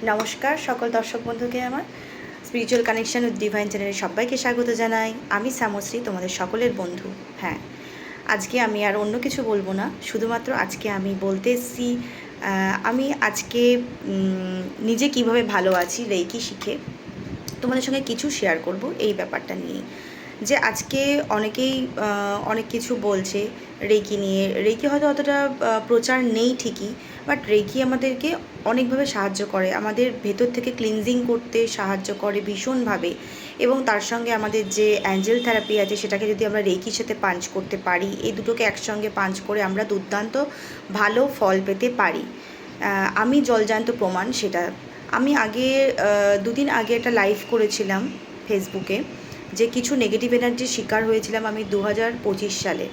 নমস্কার সকল দর্শক বন্ধুকে আমার স্পিরিচুয়াল কানেকশন উইথ ডিভাইন চ্যানেলে সবাইকে স্বাগত জানাই। আমি শ্যামশ্রী, তোমাদের সকলের বন্ধু। হ্যাঁ, আজকে আমি আর অন্য কিছু বলবো না, শুধুমাত্র আজকে আমি বলতে এসেছি আমি আজকে নিজে কিভাবে ভালো আছি রেইকি শিখে তোমাদের সঙ্গে কিছু শেয়ার করব এই ব্যাপারটা নিয়ে। যে আজকে অনেকেই অনেক কিছু বলছে রেইকি নিয়ে। রেইকি হয়তো অতটা প্রচার নেই ঠিকই, বাট রেইকি আমাদেরকে অনেকভাবে সাহায্য করে, আমাদের ভেতর থেকে ক্লিনজিং করতে সাহায্য করে ভীষণভাবে। এবং তার সঙ্গে আমাদের যে অ্যাঞ্জেল থেরাপি আছে সেটাকে যদি আমরা রেইকির সাথে পাঞ্চ করতে পারি, এই দুটোকে একসঙ্গে পাঞ্চ করে আমরা দুর্দান্ত ভালো ফল পেতে পারি। আমি জলজান্ত প্রমাণ সেটা। আমি আগে দুদিন আগে একটা লাইভ করেছিলাম ফেসবুকে, যে কিছু নেগেটিভ এনার্জির শিকার হয়েছিলাম আমি 2025 সালে।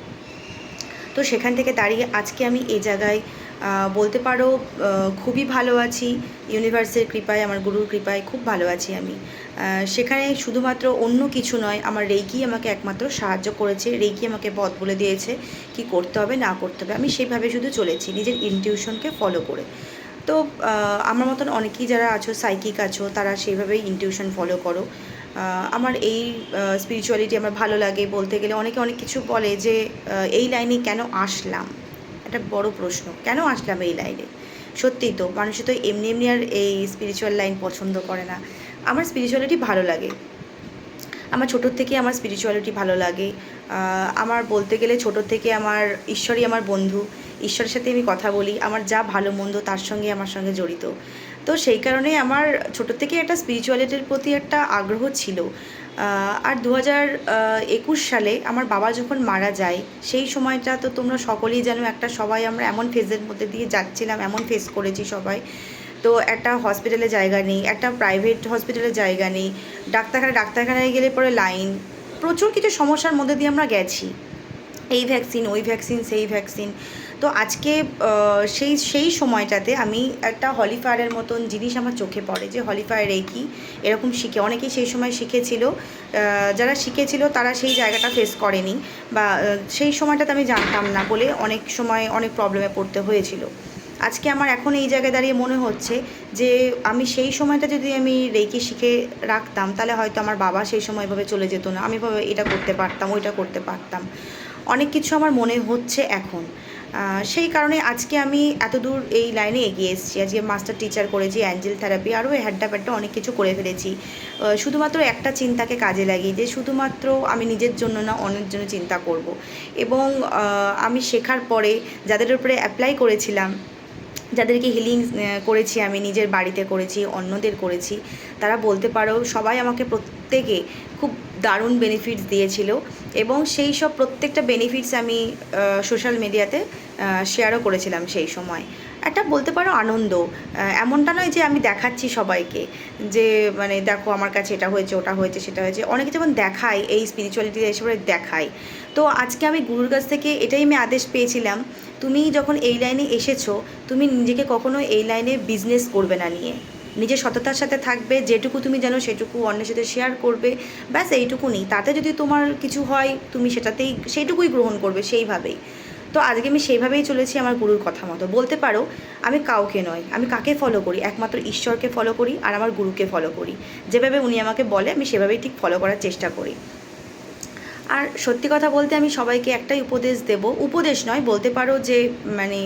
তো সেখান থেকে দাঁড়িয়ে আজকে আমি এই জায়গায় বলতে পারো খুবই ভালো আছি। ইউনিভার্সের কৃপায়, আমার গুরুর কৃপায় খুব ভালো আছি আমি। সেখানে শুধুমাত্র অন্য কিছু নয়, আমার রেইকি আমাকে একমাত্র সাহায্য করেছে। রেইকি আমাকে পথ বলে দিয়েছে কি করতে হবে না করতে হবে। আমি সেইভাবে শুধু চলেছি নিজের ইনটিউশনকে ফলো করে। তো আমার মতন অনেকেই যারা আছো, সাইকিক আছো, তারা সেইভাবেই ইনটিউশন ফলো করো। আমার এই স্পিরিচুয়ালিটি আমার ভালো লাগে বলতে গেলে। অনেকে অনেক কিছু বলে যে এই লাইনে কেন আসলাম, একটা বড় প্রশ্ন, কেন আসলাম এই লাইনে। সত্যিই তো মানুষ তো এমনি এমনি আর এই স্পিরিচুয়াল লাইন পছন্দ করে না। আমার স্পিরিচুয়ালিটি ভালো লাগে, আমার ছোটোর থেকে আমার স্পিরিচুয়ালিটি ভালো লাগে। আমার বলতে গেলে ছোটোর থেকে আমার ঈশ্বরই আমার বন্ধু। ঈশ্বরের সাথে আমি কথা বলি, আমার যা ভালো মন্দ তার সঙ্গে আমার সঙ্গে জড়িত। তো সেই কারণে আমার ছোটোর থেকে একটা স্পিরিচুয়ালিটির প্রতি একটা আগ্রহ ছিল। আর 2021 সালে আমার বাবা যখন মারা যায়, সেই সময়টা তো তোমরা সকলেই জানো, একটা সবাই আমরা এমন ফেজের মধ্যে দিয়ে যাচ্ছিলাম, এমন ফেস করেছি সবাই। তো একটা হসপিটালে জায়গা নেই, একটা প্রাইভেট হসপিটালে জায়গা নেই, ডাক্তারখানায় গেলে পরে লাইন, প্রচুর কিছু সমস্যার মধ্যে দিয়ে আমরা গেছি। এই ভ্যাকসিন, ওই ভ্যাকসিন, সেই ভ্যাকসিন। তো আজকে সেই সময়টাতে আমি একটা হলিফায়ারের মতন জিনিস আমার চোখে পড়ে, যে হলিফায়ার রেইকি এরকম শিখে অনেকেই সেই সময় শিখেছিল। যারা শিখেছিল তারা সেই জায়গাটা ফেস করেনি, বা সেই সময়টাতে আমি জানতাম না বলে অনেক সময় অনেক প্রবলেমে পড়তে হয়েছিল। আজকে আমার এখন এই জায়গায় দাঁড়িয়ে মনে হচ্ছে যে আমি সেই সময়টা যদি আমি রেইকি শিখে রাখতাম, তাহলে হয়তো আমার বাবা সেই সময় এভাবে চলে যেত না, আমি ভাবে এটা করতে পারতাম, ওইটা করতে পারতাম। অনেক কিছু আমার মনে হচ্ছে এখন। সেই কারণে আজকে আমি এতদূর এই লাইনে এগিয়ে এসেছি। আজকে মাস্টার টিচার করেছি, অ্যাঞ্জেল থেরাপি, আরও হ্যাড্ডা প্যাড্ডা অনেক কিছু করে ফেলেছি। শুধুমাত্র একটা চিন্তাকে কাজে লাগিয়ে, যে শুধুমাত্র আমি নিজের জন্য না, অন্যের জন্য চিন্তা করব। এবং আমি শেখার পরে যাদের উপরে অ্যাপ্লাই করেছিলাম, যাদেরকে হিলিং করেছি, আমি নিজের বাড়িতে করেছি, অন্যদের করেছি, তারা বলতে পারো সবাই আমাকে প্রত্যেকে খুব দারুণ বেনিফিটস দিয়েছিল। এবং সেই সব প্রত্যেকটা বেনিফিটস আমি সোশ্যাল মিডিয়াতে শেয়ারও করেছিলাম সেই সময়। একটা বলতে পারো আনন্দ। এমনটা নয় যে আমি দেখাচ্ছি সবাইকে যে মানে দেখো আমার কাছে এটা হয়েছে, ওটা হয়েছে, সেটা হয়েছে। অনেকে যেমন দেখায়, এই স্পিরিচুয়ালিটি এসব দেখায়। তো আজকে আমি গুরুর কাছ থেকে এটাই আমি আদেশ পেয়েছিলাম, তুমি যখন এই লাইনে এসেছো, তুমি নিজেকে কখনো এই লাইনে বিজনেস করবে না নিয়ে। নিজের সততার সাথে থাকবে, যেটুকু তুমি জানো সেটুকু অন্যের সাথে শেয়ার করবে, ব্যাস এইটুকুনি। তাতে যদি তোমার কিছু হয়, তুমি সেইটুকুই গ্রহণ করবে সেইভাবেই। তো আজকে আমি সেইভাবেই চলেছি আমার গুরুর কথা মতো। বলতে পারো আমি কাউকে নয়, আমি কাকে ফলো করি, একমাত্র ঈশ্বরকে ফলো করি আর আমার গুরুকে ফলো করি। যেভাবে উনি আমাকে বলে আমি সেভাবেই ঠিক ফলো করার চেষ্টা করি। আর সত্যি কথা বলতে আমি সবাইকে একটাই উপদেশ দেব, উপদেশ নয় বলতে পারো যে মানে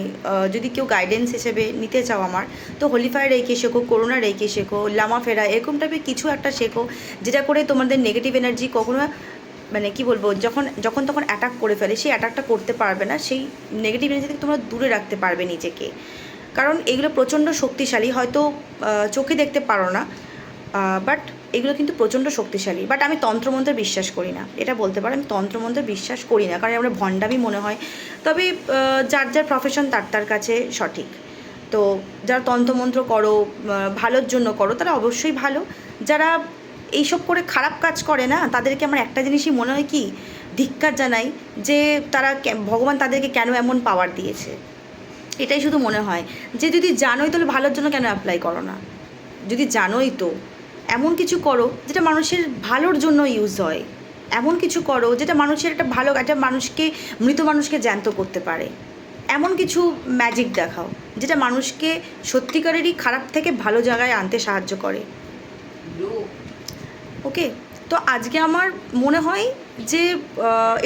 যদি কেউ গাইডেন্স হিসেবে নিতে চাও আমার, তো হলিফায়ার রেইকি শেখো, করোনা রেইকি শেখো, লামা ফেরা, এরকম টাইপের কিছু একটা শেখো, যেটা করে তোমাদের নেগেটিভ এনার্জি কখনো মানে কি বলবো, যখন তখন অ্যাটাক করে ফেলে, সেই অ্যাটাকটা করতে পারবে না। সেই নেগেটিভ এনার্জি থেকে তোমরা দূরে রাখতে পারবে নিজেকে। কারণ এগুলো প্রচণ্ড শক্তিশালী, হয়তো চোখে দেখতে পারো না, বাট এগুলো কিন্তু প্রচণ্ড শক্তিশালী। বাট আমি তন্ত্রমন্ত্রে বিশ্বাস করি না, এটা বলতে পারো আমি তন্ত্রমন্ত্রে বিশ্বাস করি না, কারণ আমরা ভণ্ডামি মনে হয়। তবে যার যার প্রফেশন তার তার কাছে সঠিক। তো যারা তন্ত্রমন্ত্র করো, ভালোর জন্য করো, তারা অবশ্যই ভালো। যারা এইসব করে খারাপ কাজ করে না, তাদেরকে আমার একটা জিনিসই মনে হয় কি, ধিক্কার জানাই, যে তারা ভগবান তাদেরকে কেন এমন পাওয়ার দিয়েছে। এটাই শুধু মনে হয় যে যদি জানোই তাহলে ভালোর জন্য কেন অ্যাপ্লাই করো না। যদি জানোই তো এমন কিছু করো যেটা মানুষের ভালোর জন্য ইউজ হয়। এমন কিছু করো যেটা মানুষের একটা মানুষকে, মৃত মানুষকে জ্যান্ত করতে পারে। এমন কিছু ম্যাজিক দেখাও যেটা মানুষকে সত্যিকারেরই খারাপ থেকে ভালো জায়গায় আনতে সাহায্য করে। ওকে, তো আজকে আমার মনে হয় যে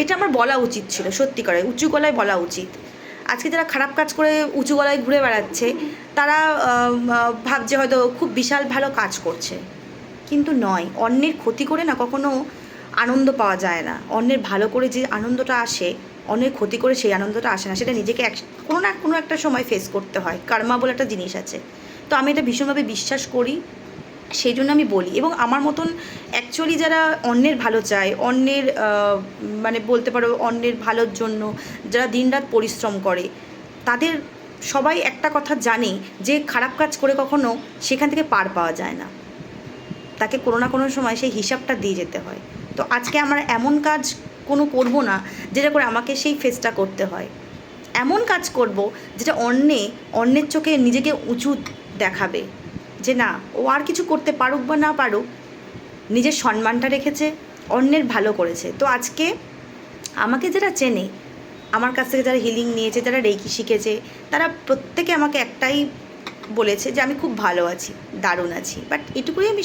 এটা আমার বলা উচিত ছিল, সত্যিকারে উঁচু গলায় বলা উচিত। আজকে যারা খারাপ কাজ করে উঁচু গলায় ঘুরে বেড়াচ্ছে তারা ভাবছে হয়তো খুব বিশাল ভালো কাজ করছে, কিন্তু নয়। অন্যের ক্ষতি করে না কখনো আনন্দ পাওয়া যায় না। অন্যের ভালো করে যে আনন্দটা আসে, অন্যের ক্ষতি করে সেই আনন্দটা আসে না। সেটা নিজেকে কোনো না কোনো একটা সময় ফেস করতে হয়। কার্মা বলে একটা জিনিস আছে। তো আমি এটা ভীষণভাবে বিশ্বাস করি, সেই জন্য আমি বলি। এবং আমার মতন অ্যাকচুয়ালি যারা অন্যের ভালো চায়, অন্যের মানে বলতে পারো অন্যের ভালোর জন্য যারা দিনরাত পরিশ্রম করে, তাদের সবাই একটা কথা জানে যে খারাপ কাজ করে কখনো সেখান থেকে পার পাওয়া যায় না। তাকে কোনো না কোনো সময় সেই হিসাবটা দিয়ে যেতে হয়। তো আজকে আমরা এমন কাজ কোনো করব না যেটা করে আমাকে সেই ফেসটা করতে হয়। এমন কাজ করব যেটা অন্যের চোখে নিজেকে উঁচু দেখাবে, যে না, ও আর কিছু করতে পারুক বা না পারুক, নিজের সম্মানটা রেখেছে, অন্যের ভালো করেছে। তো আজকে আমাকে যারা চেনে, আমার কাছ থেকে যারা হিলিং নিয়েছে, যারা রেকি শিখেছে, তারা প্রত্যেকে আমাকে একটাই বলেছে যে আমি খুব ভালো আছি, দারুণ আছি। বাট এটুকুই আমি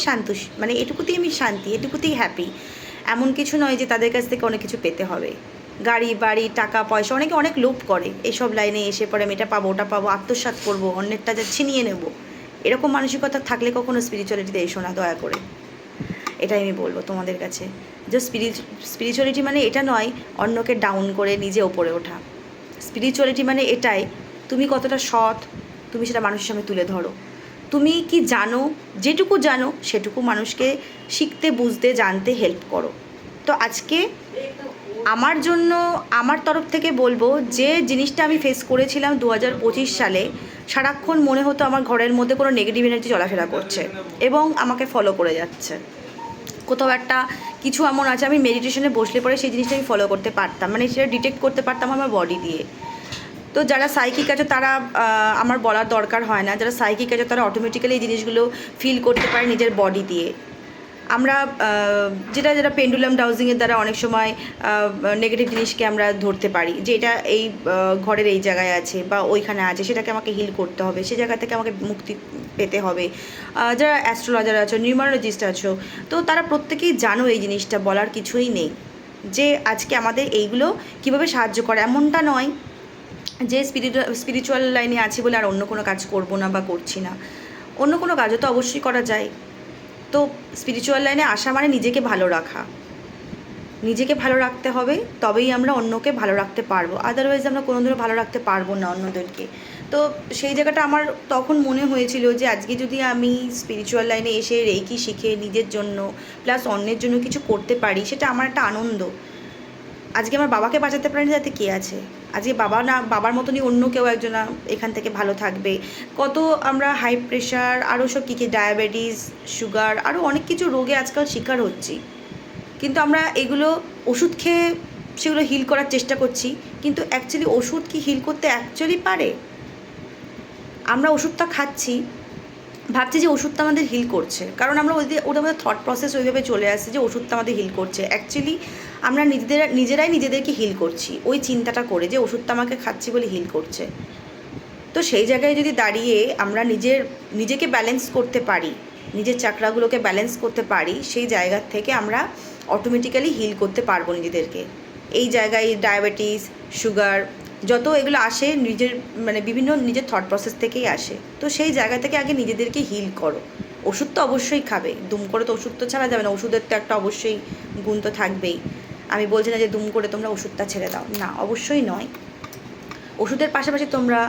মানে এটুকুতেই আমি শান্তি, এটুকুতেই হ্যাপি। এমন কিছু নয় যে তাদের কাছ থেকে অনেক কিছু পেতে হবে, গাড়ি বাড়ি টাকা পয়সা। অনেকে অনেক লোভ করে এসব লাইনে এসে পরে, আমি এটা পাবো ওটা পাবো, আত্মসাৎ করবো, অন্যেরটা যা ছিনিয়ে নেব। এরকম মানসিকতা থাকলে কখনো স্পিরিচুয়ালিটিতে এসো না, দয়া করে। এটাই আমি বলবো তোমাদের কাছে, যে স্পিরিচুয়ালিটি মানে এটা নয় অন্যকে ডাউন করে নিজে ওপরে ওঠা। স্পিরিচুয়ালিটি মানে এটাই, তুমি কতটা সৎ, তুমি সেটা মানুষের সামনে তুলে ধরো। তুমি কি জানো, যেটুকু জানো সেটুকু মানুষকে শিখতে, বুঝতে, জানতে হেল্প করো। তো আজকে আমার জন্য, আমার তরফ থেকে বলবো, যে জিনিসটা আমি ফেস করেছিলাম 2025 সালে, সারাক্ষণ মনে হতো আমার ঘরের মধ্যে কোনো নেগেটিভ এনার্জি চলাফেরা করছে এবং আমাকে ফলো করে যাচ্ছে। কোথাও একটা কিছু এমন আছে, আমি মেডিটেশনে বসলে পরে সেই জিনিসটা আমি ফলো করতে পারতাম, মানে সেটা ডিটেক্ট করতে পারতাম আমার বডি দিয়ে। তো যারা সাইকিক আছে তারা, আমার বলার দরকার হয় না, যারা সাইকিক আছে তারা অটোমেটিক্যালি এই জিনিসগুলো ফিল করতে পারে নিজের বডি দিয়ে। আমরা যেটা পেন্ডুলাম ডাউজিংয়ের দ্বারা অনেক সময় নেগেটিভ জিনিসকে আমরা ধরতে পারি, যে এটা এই ঘরের এই জায়গায় আছে বা ওইখানে আছে, সেটাকে আমাকে হিল করতে হবে, সে জায়গা থেকে আমাকে মুক্তি পেতে হবে। যারা অ্যাস্ট্রোলজার আছো, নিউমারোলজিস্ট আছো, তো তারা প্রত্যেকেই জানো এই জিনিসটা, বলার কিছুই নেই। যে আজকে আমাদের এইগুলো কীভাবে সাহায্য করে, এমনটা নয় যে স্পিরিচুয়াল লাইনে আছি বলে আর অন্য কোনো কাজ করব না বা করছি না। অন্য কোনো কাজও তো অবশ্যই করা যায়। তো স্পিরিচুয়াল লাইনে আসা মানে নিজেকে ভালো রাখা, নিজেকে ভালো রাখতে হবে, তবেই আমরা অন্যকে ভালো রাখতে পারবো। আদারওয়াইজ আমরা কোনো দিনও ভালো রাখতে পারবো না অন্যদেরকে। তো সেই জায়গাটা আমার তখন মনে হয়েছিল যে আজকে যদি আমি স্পিরিচুয়াল লাইনে এসে রেকি শিখে নিজের জন্য প্লাস অন্যের জন্য কিছু করতে পারি, সেটা আমার একটা আনন্দ। আজকে আমার বাবাকে বাঁচাতে পারিনি, যাতে কে আছে, আজকে বাবা না, বাবার মতনই অন্য কেউ একজন এখান থেকে ভালো থাকবে। কত আমরা হাই প্রেশার, আরও সব কী ডায়াবেটিস, সুগার, আরও অনেক কিছু রোগে আজকাল শিকার হচ্ছি, কিন্তু আমরা এগুলো ওষুধ খেয়ে সেগুলো হিল করার চেষ্টা করছি। কিন্তু অ্যাকচুয়ালি ওষুধ কি হিল করতে অ্যাকচুয়ালি পারে? আমরা ওষুধটা খাচ্ছি, ভাবছি যে ওষুধটা আমাদের হিল করছে, কারণ আমরা ওটা আমাদের থট প্রসেস ওইভাবে চলে আসছে যে ওষুধটা আমাদের হিল করছে। অ্যাকচুয়ালি আমরা নিজেরাই নিজেদেরকে হিল করছি ওই চিন্তাটা করে, যে ওষুধটা আমাকে খাচ্ছি বলে হিল করছে। তো সেই জায়গায় যদি দাঁড়িয়ে আমরা নিজেকে ব্যালেন্স করতে পারি, নিজের চাকরাগুলোকে ব্যালেন্স করতে পারি, সেই জায়গার থেকে আমরা অটোমেটিক্যালি হিল করতে পারবো নিজেদেরকে। এই জায়গায় ডায়াবেটিস, সুগার, যত এগুলো আসে নিজের মানে বিভিন্ন নিজের থট প্রসেস থেকেই আসে। তো সেই জায়গা থেকে আগে নিজেদেরকে হিল করো। ওষুধ তো অবশ্যই খাবে, দুম করে তো ওষুধ তো ছাড়া যাবে না, ওষুধের তো একটা অবশ্যই গুণ তো থাকবেই। আমি বলছি না যে দুম করে তোমরা ওষুধটা ছেড়ে দাও, না, অবশ্যই নয়। ওষুধের পাশাপাশি তোমরা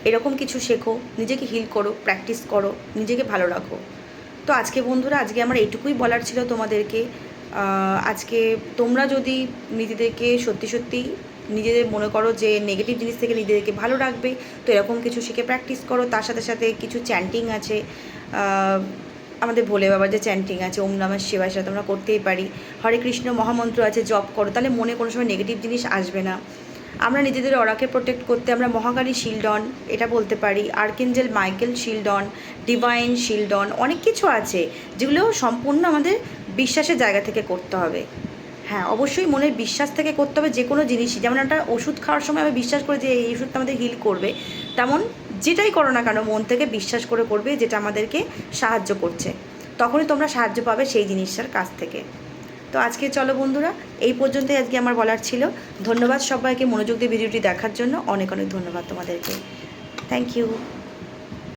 এরকম কিছু শেখো, নিজেকে হিল করো, প্র্যাকটিস করো, নিজেকে ভালো রাখো। তো আজকে বন্ধুরা, আজকে আমার এইটুকুই বলার ছিল তোমাদেরকে। আজকে তোমরা যদি নিজেদেরকে সত্যি সত্যি নিজেদের মনে করো যে নেগেটিভ জিনিস থেকে নিজেদেরকে ভালো রাখবে, তো এরকম কিছু শিখে প্র্যাকটিস করো। তার সাথে সাথে কিছু চ্যান্টিং আছে, আমাদের ভোলে বাবার যে চ্যান্টিং আছে, ওম নমঃ শিবায়, সেটা তোমরা করতেই পারি। হরে কৃষ্ণ মহামন্ত্র আছে, জপ করো, তাহলে মনে কোনো সময় নেগেটিভ জিনিস আসবে না। আমরা নিজেদের অরাকে প্রোটেক্ট করতে আমরা মহাকালী শিল্ড অন এটা বলতে পারি, archangel Michael shield on, divine shield on, অনেক কিছু আছে যেগুলো সম্পূর্ণ আমাদের বিশ্বাসের জায়গা থেকে করতে হবে। হ্যাঁ, অবশ্যই মনের বিশ্বাস থেকে করতে হবে যে কোনো জিনিসই। যেমন একটা ওষুধ খাওয়ার সময় আমি বিশ্বাস করি যে এই ওষুধটা আমাদের হিল করবে, তেমন যেটাই করো না কেন মন থেকে বিশ্বাস করে করবে যেটা আমাদেরকে সাহায্য করছে, তখনই তোমরা সাহায্য পাবে সেই জিনিসটার কাছ থেকে। তো আজকে চলো বন্ধুরা, এই পর্যন্তই আজকে আমার বলার ছিল। ধন্যবাদ সবাইকে মনোযোগ দিয়ে ভিডিওটি দেখার জন্য, অনেক অনেক ধন্যবাদ তোমাদেরকে। Thank you.